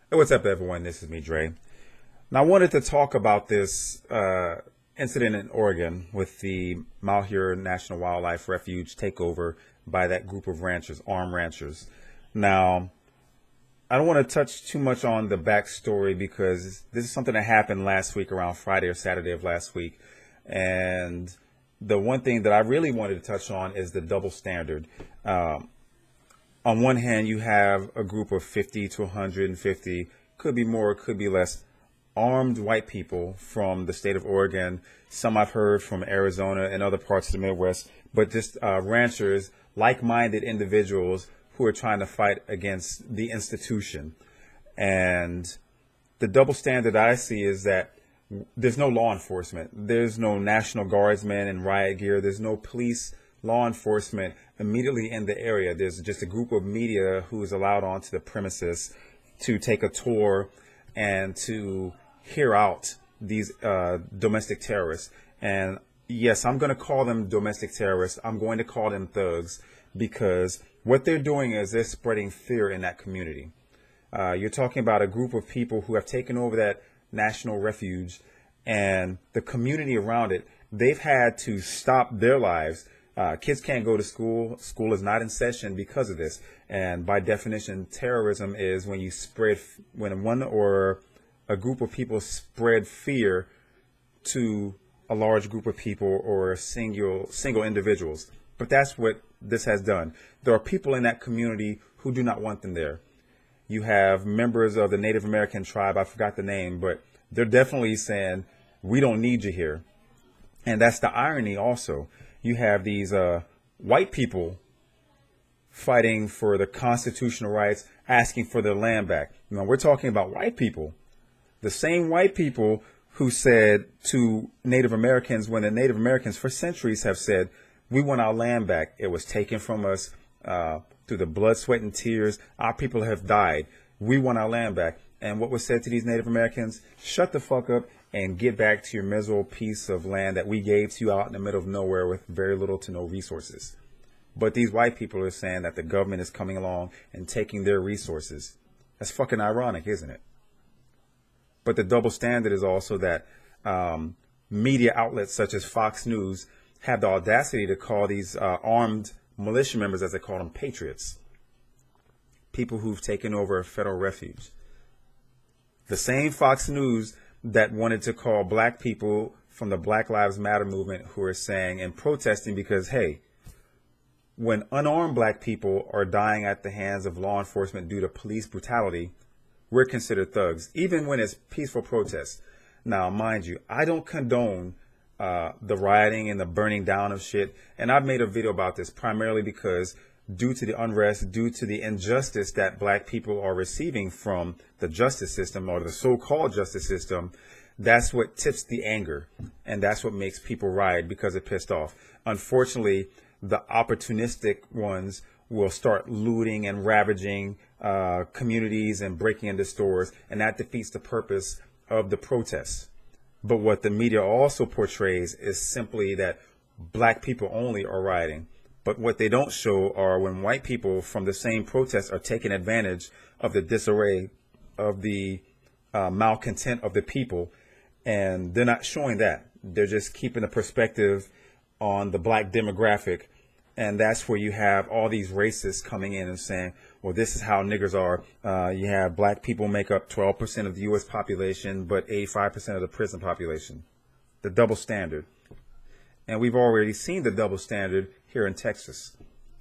Hey, what's up, everyone? This is me, Dre. Now, I wanted to talk about this incident in Oregon with the Malheur National Wildlife Refuge takeover by that group of ranchers, armed ranchers. Now, I don't want to touch too much on the backstory because this is something that happened last week around Friday or Saturday of last week. And the one thing that I really wanted to touch on is the double standard. On one hand, you have a group of 50 to 150, could be more, could be less, armed white people from the state of Oregon. Some I've heard from Arizona and other parts of the Midwest, but just ranchers, like-minded individuals who are trying to fight against the institution. And the double standard I see is that there's no law enforcement. There's no National Guardsmen in riot gear. There's no police law enforcement immediately in the area. There's just a group of media who is allowed onto the premises to take a tour and to hear out these domestic terrorists. And yes, I'm going to call them domestic terrorists. I'm going to call them thugs because what they're doing is they're spreading fear in that community. You're talking about a group of people who have taken over that national refuge and the community around it. They've had to stop their lives. Kids can't go to school. School is not in session because of this. And by definition, terrorism is when you spread, when one or a group of people spread fear to a large group of people or single individuals. But that's what this has done. There are people in that community who do not want them there. You have members of the Native American tribe. I forgot the name, but they're definitely saying, we don't need you here. And that's the irony also. You have these white people fighting for the constitutional rights, asking for their land back. You know, we're talking about white people. The same white people who said to Native Americans, when the Native Americans for centuries have said, we want our land back. It was taken from us through the blood, sweat, and tears. Our people have died. We want our land back. And what was said to these Native Americans? Shut the fuck up and get back to your miserable piece of land that we gave to you out in the middle of nowhere with very little to no resources. But these white people are saying that the government is coming along and taking their resources. That's fucking ironic, isn't it? But the double standard is also that media outlets such as Fox News have the audacity to call these armed militia members, as they call them, patriots. People who've taken over a federal refuge. The same Fox News that wanted to call black people from the Black Lives Matter movement who are saying and protesting because, hey, when unarmed black people are dying at the hands of law enforcement due to police brutality, we're considered thugs, even when it's peaceful protests. Now, mind you, I don't condone the rioting and the burning down of shit. And I've made a video about this primarily because due to the unrest, due to the injustice that black people are receiving from the justice system or the so-called justice system, that's what tips the anger. And that's what makes people riot because they're pissed off. Unfortunately, the opportunistic ones will start looting and ravaging communities and breaking into stores. And that defeats the purpose of the protests. But what the media also portrays is simply that black people only are rioting. But what they don't show are when white people from the same protests are taking advantage of the disarray, of the malcontent of the people. And they're not showing that. They're just keeping the perspective on the black demographic. And that's where you have all these racists coming in and saying, well, this is how niggers are. You have black people make up 12% of the U.S. population, but 85% of the prison population. The double standard. And we've already seen the double standard here in Texas.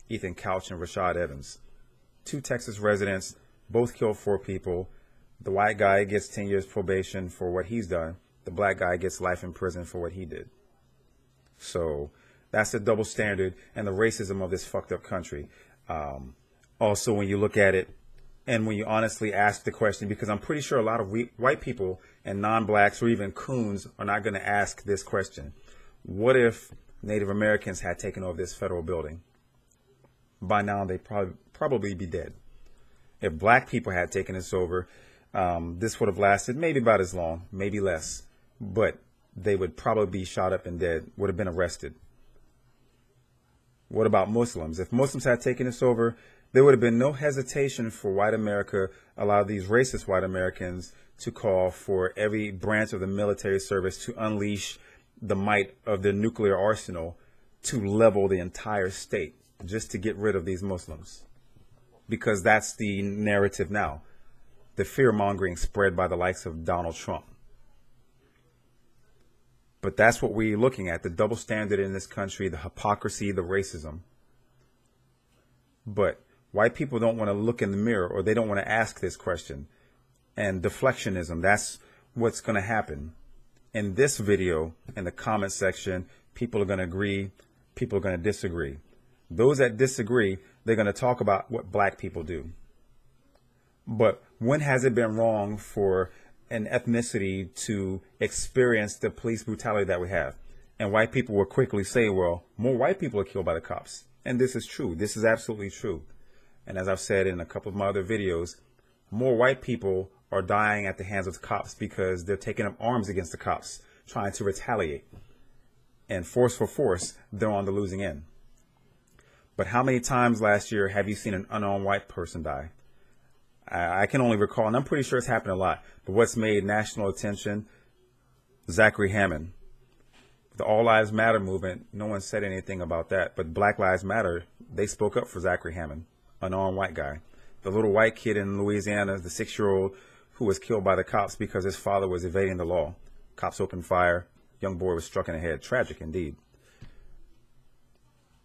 Ethan Couch and Rashad Evans. 2 Texas residents, both killed 4 people. The white guy gets 10 years probation for what he's done. The black guy gets life in prison for what he did. So that's the double standard and the racism of this fucked up country. Also, when you look at it and when you honestly ask the question, because I'm pretty sure a lot of white people and non-blacks or even coons are not going to ask this question. What if Native Americans had taken over this federal building? By now, they'd probably be dead. If black people had taken this over, this would have lasted maybe about as long, maybe less. But they would probably be shot up and dead, would have been arrested. What about Muslims? If Muslims had taken this over, there would have been no hesitation for white America, allow these racist white Americans to call for every branch of the military service to unleash the might of their nuclear arsenal to level the entire state just to get rid of these Muslims. Because that's the narrative now. The fear-mongering spread by the likes of Donald Trump. But that's what we're looking at, the double standard in this country, the hypocrisy, the racism. But white people don't want to look in the mirror, or they don't want to ask this question. And deflectionism, that's what's going to happen. In this video, in the comment section, people are going to agree, people are going to disagree. Those that disagree, they're going to talk about what black people do. But when has it been wrong for an ethnicity to experience the police brutality that we have? And white people will quickly say, well, more white people are killed by the cops. And this is true. This is absolutely true. And as I've said in a couple of my other videos, more white people are dying at the hands of the cops because they're taking up arms against the cops, trying to retaliate. And force for force, they're on the losing end. But how many times last year have you seen an unarmed white person die? I can only recall, and I'm pretty sure it's happened a lot, but what's made national attention? Zachary Hammond. The All Lives Matter movement, no one said anything about that, but Black Lives Matter, they spoke up for Zachary Hammond, an unarmed white guy. The little white kid in Louisiana, the 6-year-old who was killed by the cops because his father was evading the law. Cops opened fire, young boy was struck in the head. Tragic indeed.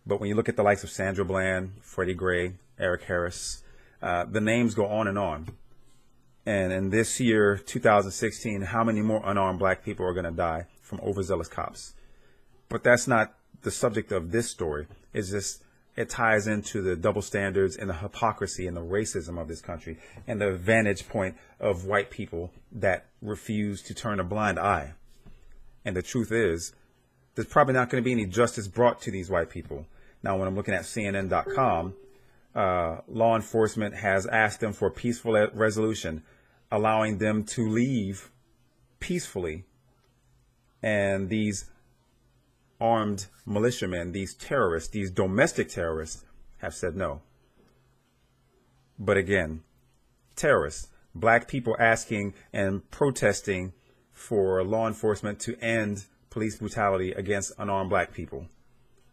But when you look at the likes of Sandra Bland, Freddie Gray, Eric Harris, the names go on and on. And in this year, 2016, how many more unarmed black people are going to die from overzealous cops? But that's not the subject of this story. It's just, it ties into the double standards and the hypocrisy and the racism of this country and the vantage point of white people that refuse to turn a blind eye. And the truth is, there's probably not going to be any justice brought to these white people. Now, when I'm looking at CNN.com, law enforcement has asked them for a peaceful resolution, allowing them to leave peacefully. And these armed militiamen, these terrorists, these domestic terrorists, have said no. But again, terrorists, black people asking and protesting for law enforcement to end police brutality against unarmed black people.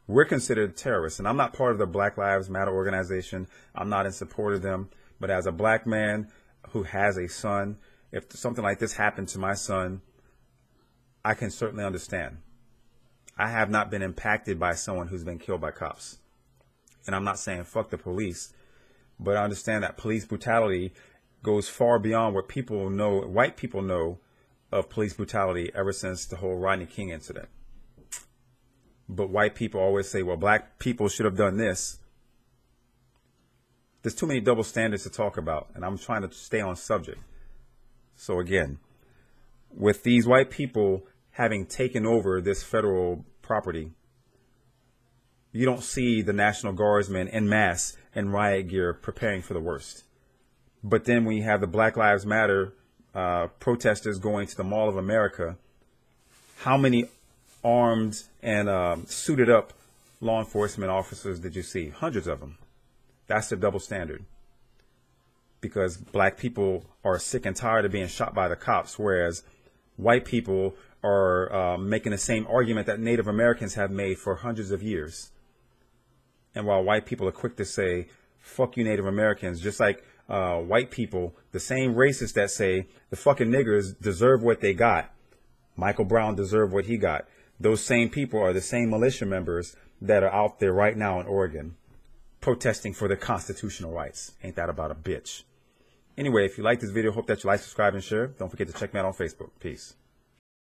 We're considered terrorists, and I'm not part of the Black Lives Matter organization. I'm not in support of them. But as a black man who has a son, if something like this happened to my son, I can certainly understand. I have not been impacted by someone who's been killed by cops. And I'm not saying fuck the police, but I understand that police brutality goes far beyond what people know, white people know of police brutality ever since the whole Rodney King incident. But white people always say, well, black people should have done this. There's too many double standards to talk about, and I'm trying to stay on subject. So again, with these white people having taken over this federal property, you don't see the National Guardsmen en masse in riot gear preparing for the worst. But then when you have the Black Lives Matter protesters going to the Mall of America, how many armed and suited up law enforcement officers did you see? Hundreds of them. That's the double standard. Because black people are sick and tired of being shot by the cops, whereas white people are making the same argument that Native Americans have made for hundreds of years. And while white people are quick to say, fuck you Native Americans, just like white people, the same racists that say the fucking niggers deserve what they got, Michael Brown deserved what he got. Those same people are the same militia members that are out there right now in Oregon protesting for their constitutional rights. Ain't that about a bitch? Anyway, if you like this video, hope that you like, subscribe, and share. Don't forget to check me out on Facebook. Peace.